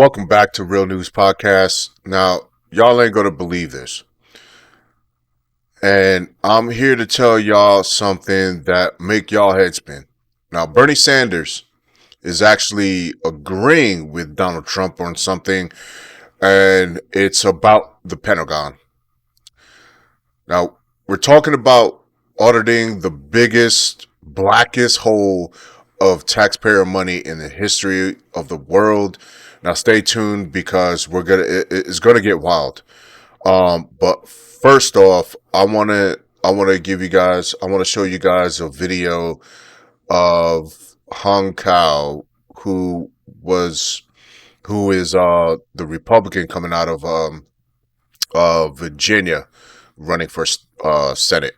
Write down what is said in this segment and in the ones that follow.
Welcome back to Real News Podcast. Now, y'all ain't gonna believe this. And I'm here to tell y'all something that make y'all head spin. Now, Bernie Sanders is actually agreeing with Donald Trump on something, and it's about the Pentagon. Now, we're talking about auditing the biggest, blackest hole of taxpayer money in the history of the world. Now, stay tuned because it's gonna get wild. But first off, I want to show you guys a video of Hung Kao, who was who is the Republican coming out of Virginia, running for Senate.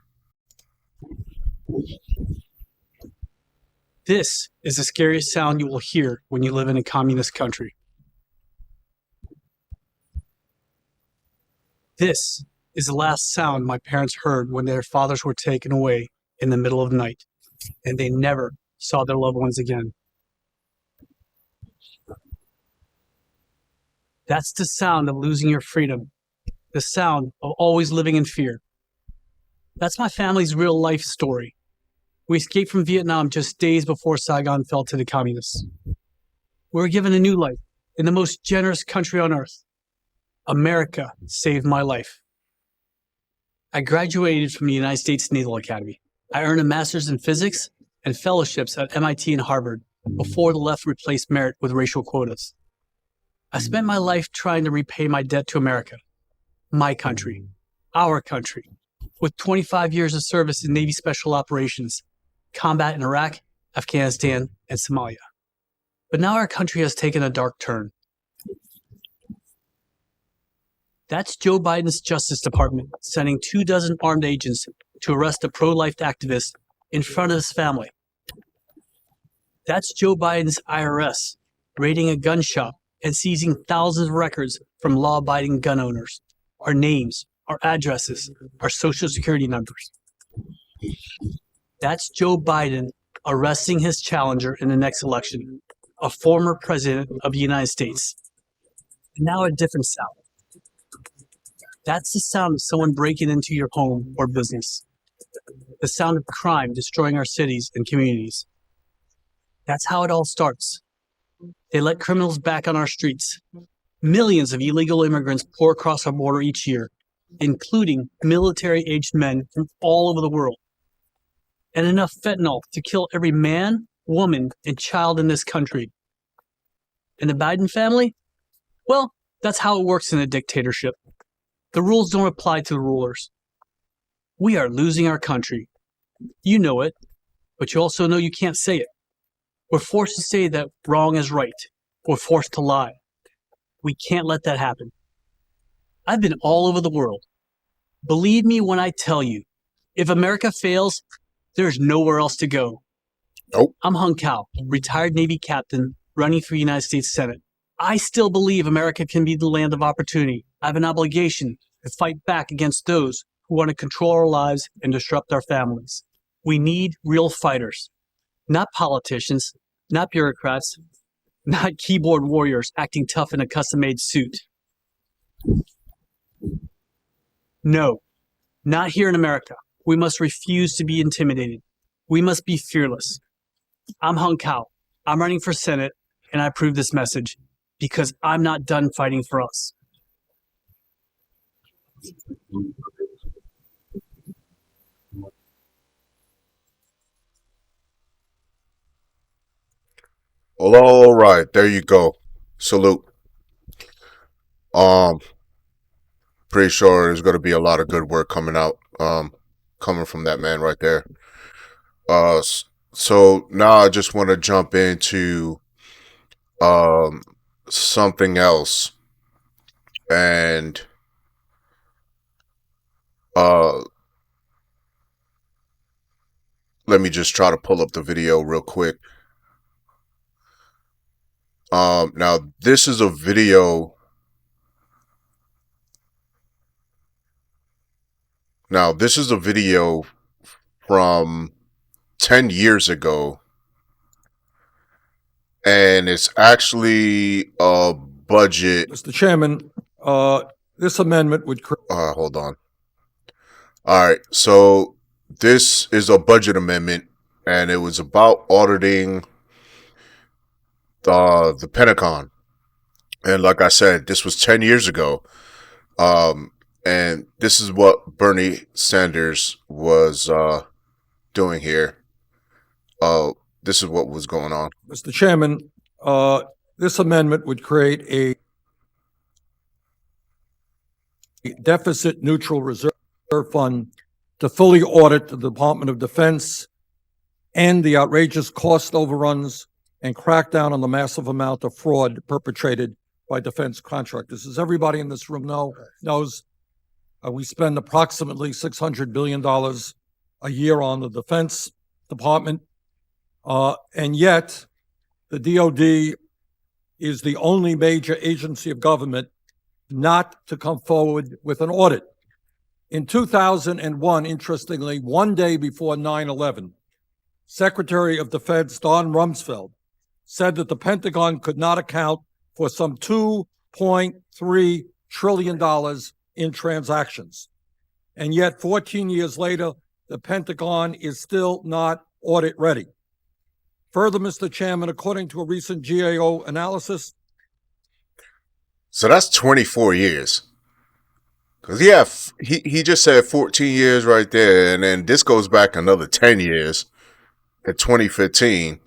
This is the scariest sound you will hear when you live in a communist country. This is the last sound my parents heard when their fathers were taken away in the middle of the night, and they never saw their loved ones again. That's the sound of losing your freedom, the sound of always living in fear. That's my family's real life story. We escaped from Vietnam just days before Saigon fell to the communists. We were given a new life in the most generous country on earth. America saved my life. I graduated from the United States Naval Academy. I earned a master's in physics and fellowships at MIT and Harvard before the left replaced merit with racial quotas. I spent my life trying to repay my debt to America, my country, our country, with 25 years of service in Navy Special Operations, combat in Iraq, Afghanistan, and Somalia. But now our country has taken a dark turn. That's Joe Biden's Justice Department sending 24 armed agents to arrest a pro-life activist in front of his family. That's Joe Biden's IRS raiding a gun shop and seizing thousands of records from law-abiding gun owners, our names, our addresses, our social security numbers. That's Joe Biden arresting his challenger in the next election, a former president of the United States. And now a different sound. That's the sound of someone breaking into your home or business. The sound of crime destroying our cities and communities. That's how it all starts. They let criminals back on our streets. Millions of illegal immigrants pour across our border each year, including military-aged men from all over the world. And enough fentanyl to kill every man, woman, and child in this country. And the Biden family? Well, that's how it works in a dictatorship. The rules don't apply to the rulers. We are losing our country. You know it, but you also know you can't say it. We're forced to say that wrong is right. We're forced to lie. We can't let that happen. I've been all over the world. Believe me when I tell you, if America fails, there's nowhere else to go. Nope. I'm Hung Kao, retired Navy captain, running for United States Senate. I still believe America can be the land of opportunity. I have an obligation to fight back against those who want to control our lives and disrupt our families. We need real fighters, not politicians, not bureaucrats, not keyboard warriors acting tough in a custom-made suit. No, not here in America. We must refuse to be intimidated. We must be fearless. I'm Hung Kao. I'm running for Senate, and I approve this message because I'm not done fighting for us. Well, all right, there you go. Salute. Um, Pretty sure there's gonna be a lot of good work coming out. Coming from that man right there. So now I just want to jump into um something else, and uh let me just try to pull up the video real quick. Now this is a video. Now this is a video from 10 years ago, and it's actually a budget. Mr. Chairman, this amendment would create. Hold on. All right, so this is a budget amendment, and it was about auditing the Pentagon. And like I said, this was 10 years ago. And this is what Bernie Sanders was doing here. This is what was going on. Mr. Chairman, this amendment would create a deficit neutral reserve fund to fully audit the Department of Defense and the outrageous cost overruns and crack down on the massive amount of fraud perpetrated by defense contractors. As everybody in this room knows, we spend approximately $600 billion a year on the Defense Department, and yet the DOD is the only major agency of government not to come forward with an audit. In 2001, interestingly, one day before 9/11, Secretary of Defense Don Rumsfeld said that the Pentagon could not account for some $2.3 trillion in transactions. And yet 14 years later, the Pentagon is still not audit ready. Further, Mr. Chairman, according to a recent GAO analysis. So that's 24 years. Because he just said 14 years right there, and then this goes back another 10 years in 2015.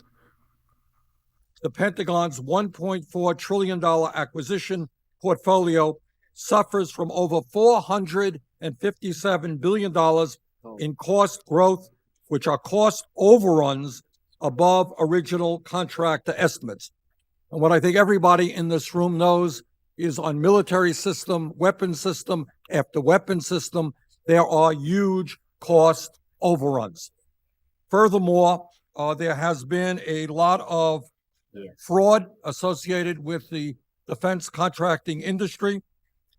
The Pentagon's $1.4 trillion acquisition portfolio suffers from over $457 billion in cost growth, which are cost overruns above original contractor estimates. And what I think everybody in this room knows is on military system, weapon system after weapon system, there are huge cost overruns. Furthermore, there has been a lot of fraud associated with the defense contracting industry.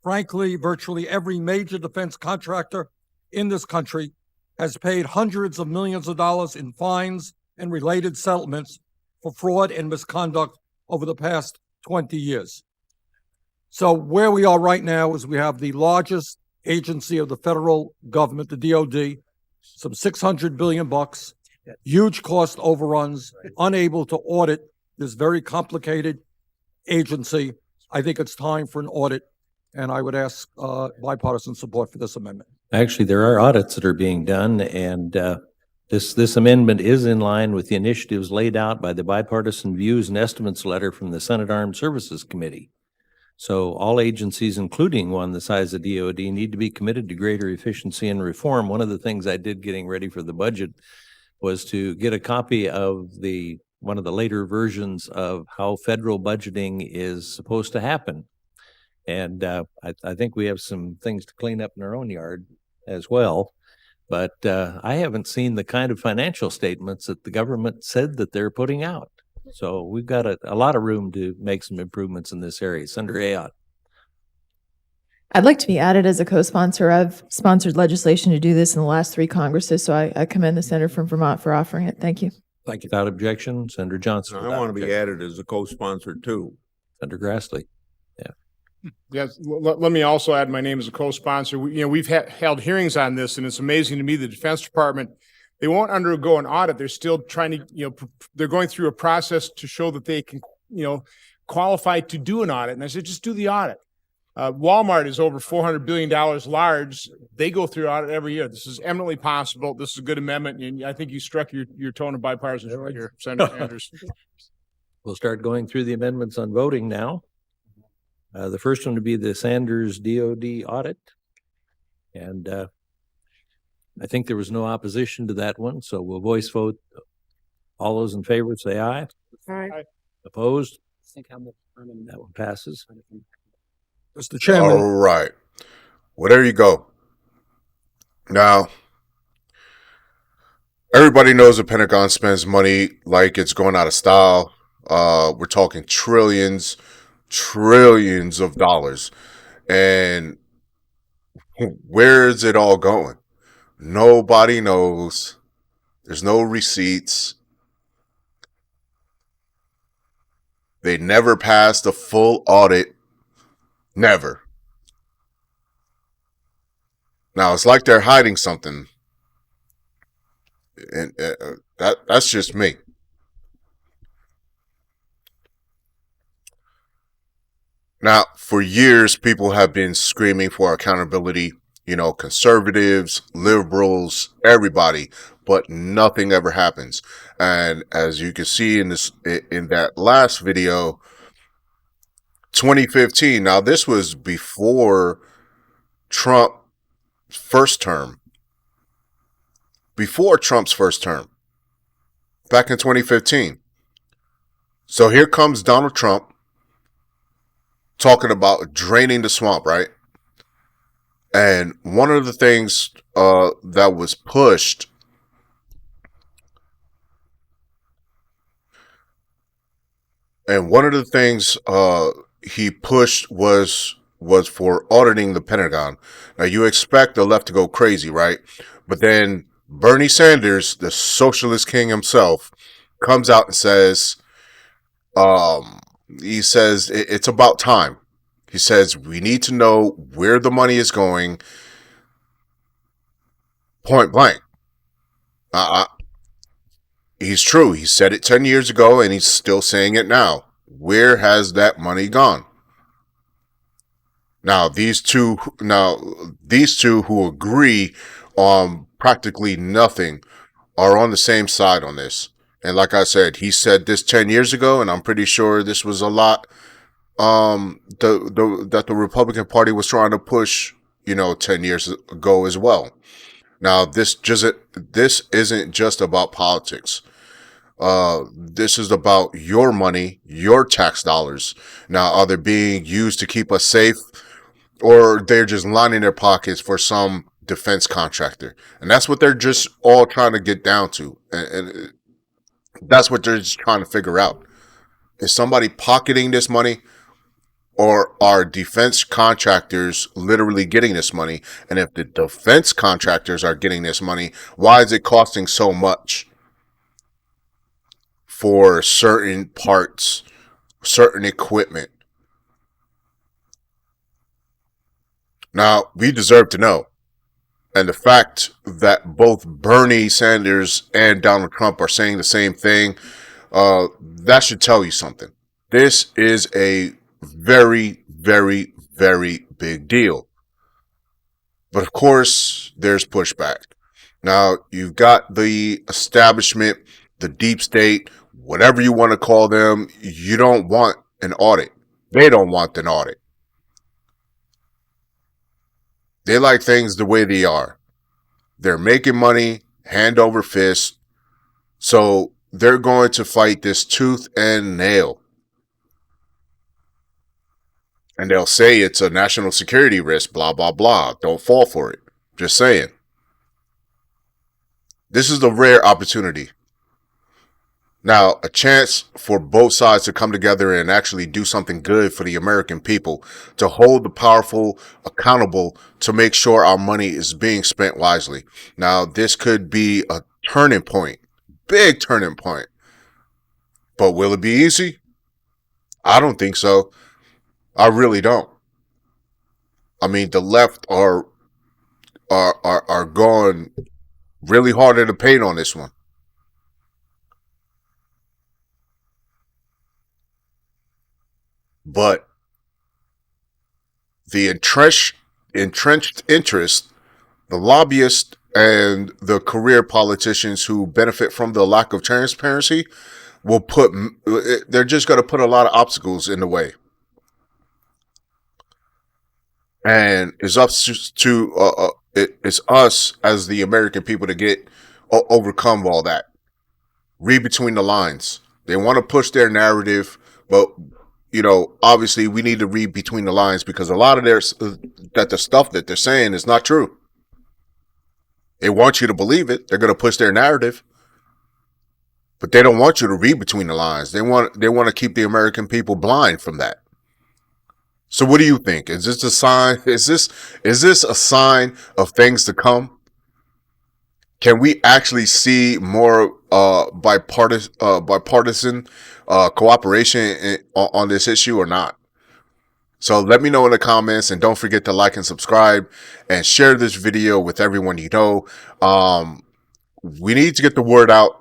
Frankly, virtually every major defense contractor in this country has paid hundreds of millions of dollars in fines and related settlements for fraud and misconduct over the past 20 years. So where we are right now is we have the largest agency of the federal government, the DOD, some $600 billion, huge cost overruns, unable to audit this very complicated agency. I think it's time for an audit, and I would ask bipartisan support for this amendment. Actually, there are audits that are being done, and this amendment is in line with the initiatives laid out by the Bipartisan Views and Estimates letter from the Senate Armed Services Committee. So all agencies, including one the size of DOD, need to be committed to greater efficiency and reform. One of the things I did getting ready for the budget was to get a copy of one of the later versions of how federal budgeting is supposed to happen. And I think we have some things to clean up in our own yard as well. But I haven't seen the kind of financial statements that the government said that they're putting out. So we've got a lot of room to make some improvements in this area. Senator Ayotte. I'd like to be added as a co-sponsor. I've sponsored legislation to do this in the last 3 Congresses, so I commend the senator from Vermont for offering it. Thank you. Thank you. Without objection, Senator Johnson. I want to be added as a co-sponsor too. Senator Grassley. Yes, let me also add my name as a co-sponsor. We've held hearings on this, and it's amazing to me the Defense Department, they won't undergo an audit. They're still trying to, they're going through a process to show that they can, qualify to do an audit. And I said, just do the audit. Walmart is over $400 billion large. They go through audit every year. This is eminently possible. This is a good amendment. And I think you struck your tone of bipartisanship here, Senator Sanders. We'll start going through the amendments on voting now. The first one to be the Sanders DOD audit. And I think there was no opposition to that one, so we'll voice vote. All those in favor say aye. Aye. Opposed? That one passes. Mr. Chairman. All right. Well, there you go. Now, everybody knows the Pentagon spends money like it's going out of style. We're talking trillions of dollars. And where is it all going? Nobody knows. There's no receipts. They never passed a full audit. Never. Now it's like they're hiding something, and that's just me. Now, for years, people have been screaming for accountability. You know, conservatives, liberals, everybody, but nothing ever happens. And as you can see in that last video, 2015. Now, this was before Trump first term, before Trump's first term, back in 2015. So here comes Donald Trump talking about draining the swamp, right? And one of the things that was pushed, he pushed was for auditing the Pentagon. Now you expect the left to go crazy, right? But then Bernie Sanders, the socialist king himself, comes out and says, it's about time. He says we need to know where the money is going. Point blank. He's true. He said it 10 years ago and he's still saying it now. Where has that money gone? Now these two who agree on practically nothing are on the same side on this. And like I said, he said this 10 years ago, and I'm pretty sure this was a lot that the Republican Party was trying to push, 10 years ago as well. Now this isn't just about politics. This is about your money, your tax dollars. Now, are they being used to keep us safe, or they're just lining their pockets for some defense contractor? And that's what they're just all trying to get down to. And that's what they're just trying to figure out. Is somebody pocketing this money, or are defense contractors literally getting this money? And if the defense contractors are getting this money, why is it costing so much for certain parts, certain equipment? Now, we deserve to know. And the fact that both Bernie Sanders and Donald Trump are saying the same thing, that should tell you something. This is a very, very, very big deal. But of course, there's pushback. Now, you've got the establishment, the deep state, whatever you want to call them. You don't want an audit. They don't want an audit. They like things the way they are. They're making money hand over fist. So they're going to fight this tooth and nail. And they'll say it's a national security risk, blah, blah, blah. Don't fall for it. Just saying. This is a rare opportunity. Now, a chance for both sides to come together and actually do something good for the American people, to hold the powerful accountable, to make sure our money is being spent wisely. Now, this could be a turning point, big turning point. But will it be easy? I don't think so. I really don't. I mean, the left are going really hard in the paint on this one. But the entrenched interest, the lobbyists, and the career politicians who benefit from the lack of transparency they're just going to put a lot of obstacles in the way. And it's up to it's us as the American people to overcome all that. Read between the lines. They want to push their narrative, but obviously we need to read between the lines, because a lot of the stuff that they're saying is not true. They want you to believe it. They're going to push their narrative, but they don't want you to read between the lines. They want to keep the American people blind from that. So what do you think? Is this a sign? Is this a sign of things to come? Can we actually see more bipartisan cooperation on this issue or not. So let me know in the comments, and don't forget to like and subscribe and share this video with everyone you know. We need to get the word out.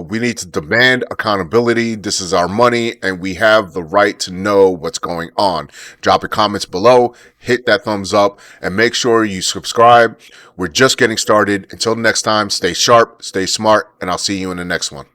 We need to demand accountability. This is our money, and we have the right to know what's going on. Drop your comments below, hit that thumbs up, and make sure you subscribe. We're just getting started. Until next time, stay sharp, stay smart, and I'll see you in the next one.